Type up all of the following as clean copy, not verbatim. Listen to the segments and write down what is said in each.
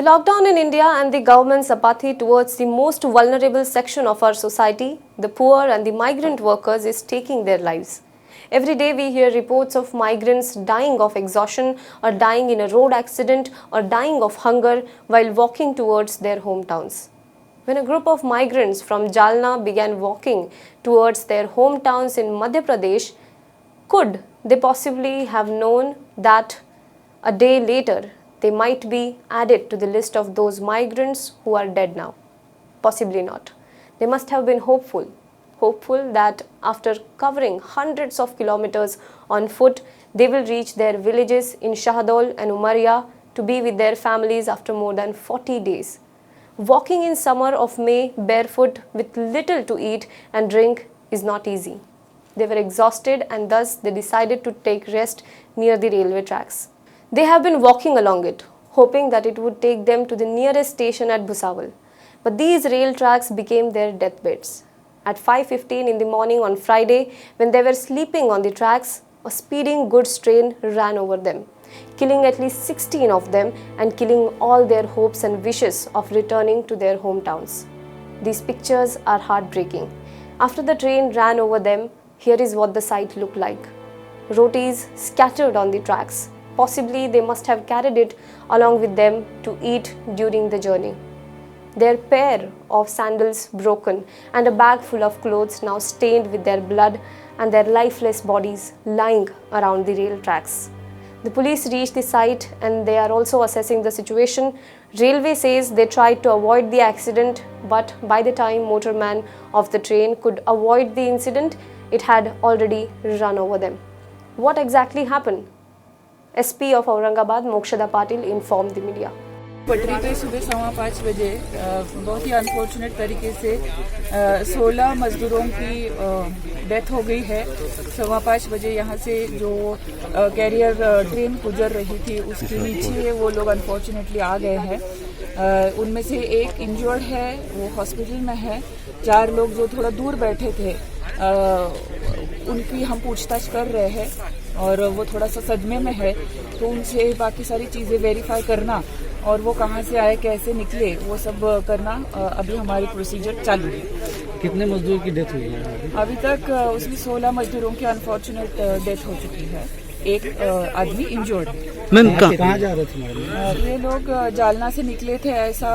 lockdown in India and the government's apathy towards the most vulnerable section of our society, the poor and the migrant workers, is taking their lives. Every day we hear reports of migrants dying of exhaustion or dying in a road accident or dying of hunger while walking towards their hometowns. When a group of migrants from Jalna began walking towards their hometowns in Madhya Pradesh, could they possibly have known that a day later they might be added to the list of those migrants who are dead now? Possibly not. They must have been hopeful that after covering hundreds of kilometers on foot, they will reach their villages in Shahdol and Umaria to be with their families after more than 40 days. Walking in summer of May barefoot with little to eat and drink is not easy. They were exhausted and thus they decided to take rest near the railway tracks. They have been walking along it, hoping that it would take them to the nearest station at Bhusawal. But these rail tracks became their deathbeds. At 5:15 in the morning on Friday, when they were sleeping on the tracks, a speeding goods train ran over them, killing at least 16 of them and killing all their hopes and wishes of returning to their hometowns. These pictures are heartbreaking. After the train ran over them, here is what the sight looked like. Rotis scattered on the tracks. Possibly they must have carried it along with them to eat during the journey. Their pair of sandals broken and a bag full of clothes now stained with their blood and their lifeless bodies lying around the rail tracks. The police reached the site and they are also assessing the situation. Railway says they tried to avoid the accident, but by the time motorman of the train could avoid the incident, it had already run over them. What exactly happened? SP of Aurangabad, Mokshada Patil, informed the media. पटरी पे सुबह 5:15 बजे बहुत ही unfortunate तरीके से 16 मजदूरों की death हो गई है। 5:15 बजे यहाँ से जो कैरियर ट्रेन गुजर रही थी उसके नीचे वो लोग अनफॉर्चुनेटली आ गए हैं। उनमें से एक इंजर्ड है, वो हॉस्पिटल में है। 4 लोग जो थोड़ा दूर बैठे थे उनकी हम पूछताछ कर रहे हैं और वो थोड़ा सा सदमे में है, तो उनसे बाकी सारी चीज़ें वेरीफाई करना और वो कहाँ से आए, कैसे निकले, वो सब करना अभी हमारी प्रोसीजर चालू है। कितने मजदूर की डेथ हुई है? अभी तक उसमें 16 मजदूरों की अनफॉर्चुनेट डेथ हो चुकी है। एक आदमी इंजर्ड है। मैम कहाँ जा रहे थे? ये लोग जालना से निकले थे, ऐसा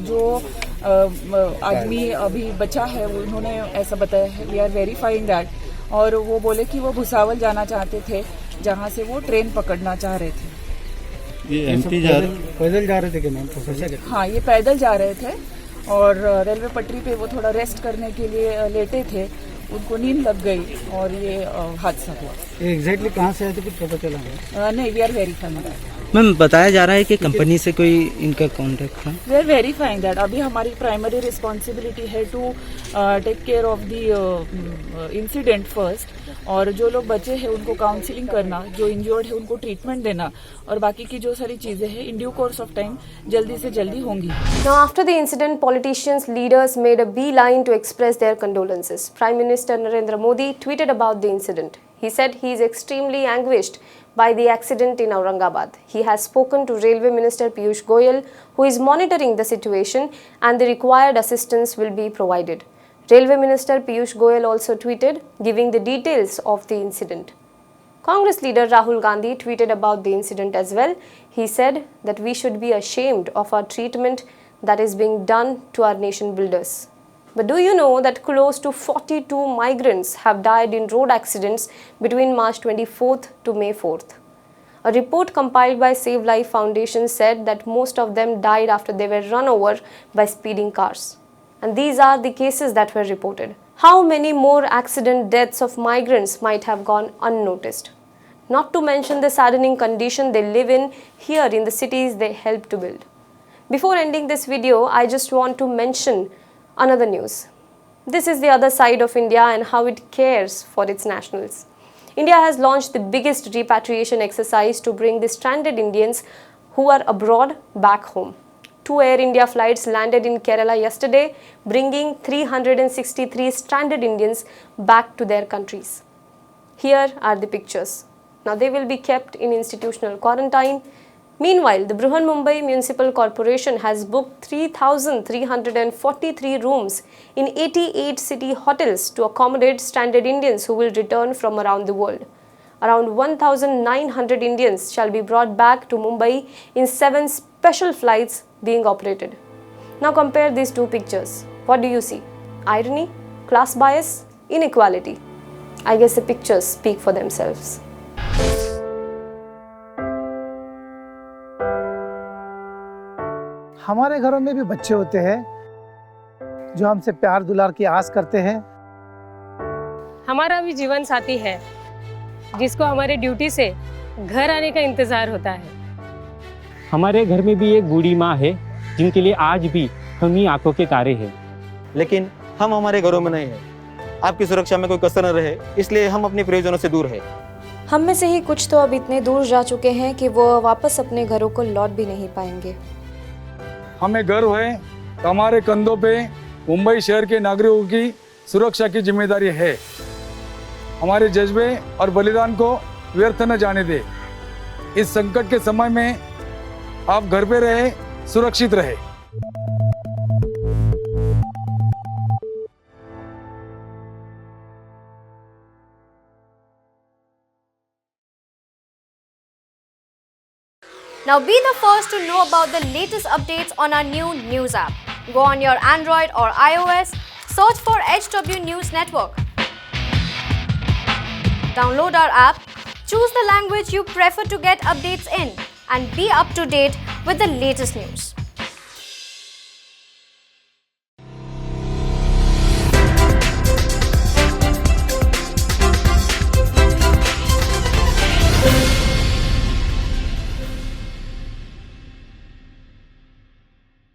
जो आदमी अभी बचा है उन्होंने ऐसा बताया है। वी आर वेरीफाइंग दैट, और वो बोले कि वो भुसावल जाना चाहते थे जहाँ से वो ट्रेन पकड़ना चाह रहे थे। ये एमपी पैदल जा रहे थे क्या मैम? प्रोफेसर? हाँ, ये पैदल जा रहे थे और रेलवे पटरी पे वो थोड़ा रेस्ट करने के लिए लेटे थे, उनको नींद लग गई और ये हादसा हुआ। एग्जैक्टली कहाँ से आए थे कुछ पता चला? नहीं, we are verifying that. Ma'am बताया जा रहा है कि कंपनी से कोई इनका कॉन्टेक्ट था? We are verifying that. अभी हमारी प्राइमरी रिस्पॉन्सिबिलिटी है to take care of the incident first, और जो लोग बचे हैं उनको काउंसलिंग करना, जो इंजर्ड है उनको ट्रीटमेंट देना, और बाकी की जो सारी चीजें हैं in due course of time जल्दी से जल्दी होंगी। Now, after the incident, politicians, leaders made a beeline to express their condolences. Prime Minister Narendra Modi tweeted about the incident. He said he is extremely anguished by the accident in Aurangabad. He has spoken to Railway Minister Piyush Goyal, who is monitoring the situation, and the required assistance will be provided. Railway Minister Piyush Goyal also tweeted, giving the details of the incident. Congress leader Rahul Gandhi tweeted about the incident as well. He said that we should be ashamed of our treatment that is being done to our nation builders. But do you know that close to 42 migrants have died in road accidents between March 24th to May 4th? A report compiled by Save Life Foundation said that most of them died after they were run over by speeding cars. And these are the cases that were reported. How many more accident deaths of migrants might have gone unnoticed? Not to mention the saddening condition they live in here in the cities they help to build. Before ending this video, I just want to mention another news. This is the other side of India and how it cares for its nationals. India has launched the biggest repatriation exercise to bring the stranded Indians who are abroad back home. 2 Air India flights landed in Kerala yesterday, bringing 363 stranded Indians back to their countries. Here are the pictures. Now they will be kept in institutional quarantine. Meanwhile, the Brihanmumbai Municipal Corporation has booked 3,343 rooms in 88 city hotels to accommodate stranded Indians who will return from around the world. Around 1,900 Indians shall be brought back to Mumbai in 7 special flights being operated. Now compare these two pictures. What do you see? Irony, class bias, inequality? I guess the pictures speak for themselves. हमारे घरों में भी बच्चे होते हैं जो हमसे प्यार दुलार की आस करते हैं। हमारा भी जीवन साथी है जिसको हमारे ड्यूटी से घर आने का इंतजार होता है। हमारे घर में भी एक बूढ़ी माँ है जिनके लिए आज भी हम ही आंखों के तारे हैं। लेकिन हम हमारे घरों में नहीं हैं। आपकी सुरक्षा में कोई कसर न रहे, इसलिए हम अपने प्रियजनों से दूर हैं। हम में से ही कुछ तो अब इतने दूर जा चुके हैं कि वो वापस अपने घरों को लौट भी नहीं पाएंगे। हमें गर्व है कि हमारे कंधों पे मुंबई शहर के नागरिकों की सुरक्षा की जिम्मेदारी है। हमारे जज्बे और बलिदान को व्यर्थ न जाने दे। इस संकट के समय में आप घर पे रहे, सुरक्षित रहे। Now be the first to know about the latest updates on our new news app. Go on your Android or iOS, search for HW News Network. Download our app, choose the language you prefer to get updates in, and be up to date with the latest news.